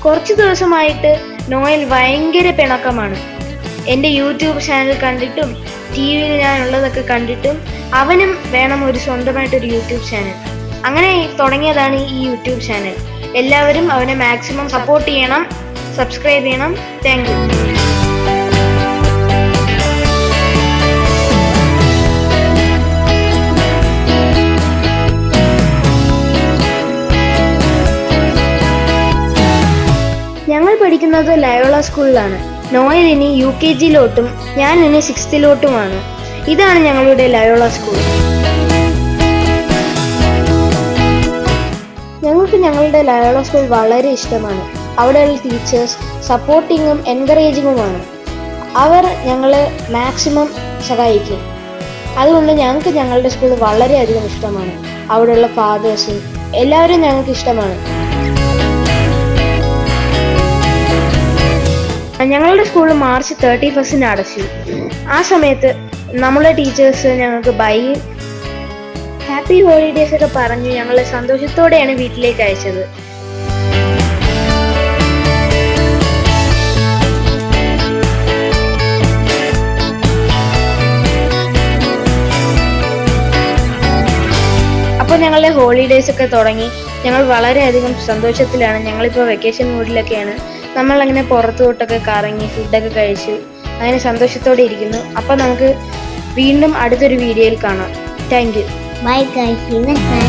കുറച്ച് ദിവസമായിട്ട് നോയൽ ഭയങ്കര പിണക്കമാണ്. എൻ്റെ യൂട്യൂബ് ചാനൽ കണ്ടിട്ടും ടി വിയിൽ ഞാനുള്ളതൊക്കെ കണ്ടിട്ടും അവനും വേണം ഒരു സ്വന്തമായിട്ടൊരു യൂട്യൂബ് ചാനൽ. അങ്ങനെ തുടങ്ങിയതാണ് ഈ യൂട്യൂബ് ചാനൽ. എല്ലാവരും അവനെ മാക്സിമം സപ്പോർട്ട് ചെയ്യണം, സബ്സ്ക്രൈബ് ചെയ്യണം. Thank you. ഞങ്ങൾ പഠിക്കുന്നത് ലയോള സ്കൂളിലാണ്. നോയൽ ഇനി UKG-ലോട്ടും ഞാൻ ഇനി 6th-ലോട്ടുമാണ്. ഇതാണ് ഞങ്ങളുടെ ലയോള സ്കൂൾ. ഞങ്ങൾക്ക് ഞങ്ങളുടെ ലയോള സ്കൂൾ വളരെ ഇഷ്ടമാണ്. അവിടെയുള്ള ടീച്ചേഴ്സ് സപ്പോർട്ടിങ്ങും എൻകറേജിങ്ങുമാണ്. അവർ ഞങ്ങളെ മാക്സിമം സഹായിക്കും. അതുകൊണ്ട് ഞങ്ങൾക്ക് ഞങ്ങളുടെ സ്കൂൾ വളരെയധികം ഇഷ്ടമാണ്. അവിടെയുള്ള ഫാദേഴ്സും എല്ലാവരും ഞങ്ങൾക്ക് ഇഷ്ടമാണ്. ഞങ്ങളുടെ സ്കൂൾ മാർച്ച് 31 അടച്ചു. ആ സമയത്ത് നമ്മളെ ടീച്ചേഴ്സ് ഞങ്ങൾക്ക് ഹാപ്പി ഹോളിഡേയ്സ് ഒക്കെ പറഞ്ഞു ഞങ്ങളെ സന്തോഷത്തോടെയാണ് വീട്ടിലേക്ക് അയച്ചത്. അപ്പോൾ ഞങ്ങളുടെ ഹോളിഡേയ്സ് ഒക്കെ തുടങ്ങി. ഞങ്ങൾ വളരെയധികം സന്തോഷത്തിലാണ്. ഞങ്ങളിപ്പോൾ വെക്കേഷൻ മൂഡിലൊക്കെയാണ്. നമ്മളങ്ങനെ പുറത്തോട്ടൊക്കെ കറങ്ങി ഫുഡൊക്കെ കഴിച്ചു അങ്ങനെ സന്തോഷത്തോടെ ഇരിക്കുന്നു. അപ്പോൾ നമുക്ക് വീണ്ടും അടുത്തൊരു വീഡിയോയിൽ കാണാം. Thank you. Bye guys.